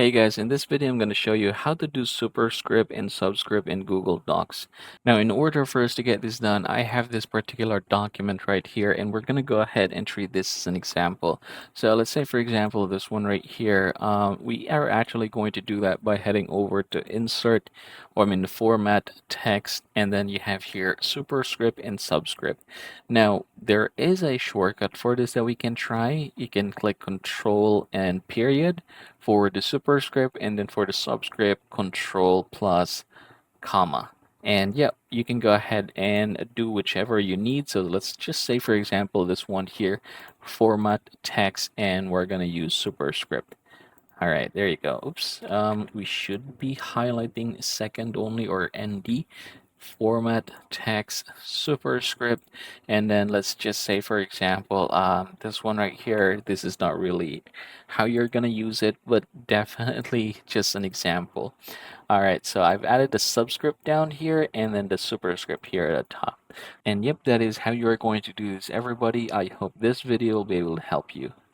Hey guys, in this video I'm going to show you how to do superscript and subscript in Google Docs. Now in order for us to get this done, I have this particular document right here and we're going to go ahead and treat this as an example. So let's say for example this one right here, we are actually going to do that by heading over to insert, or the format, text, and then you have here superscript and subscript. Now there is a shortcut for this that we can try. You can click Control and period for the superscript, and then for the subscript, control plus comma. And yeah, you can go ahead and do whichever you need. So let's just say, for example, this one here, format text, and we're going to use superscript. All right, there you go. Oops. We should be highlighting second only, or ND. Format text superscript, and then let's just say for example this one right here, this is not really how you're gonna use it, but definitely just an example. All right, so I've added the subscript down here and then the superscript here at the top, and yep, that is how you're going to do this, everybody. I hope this video will be able to help you.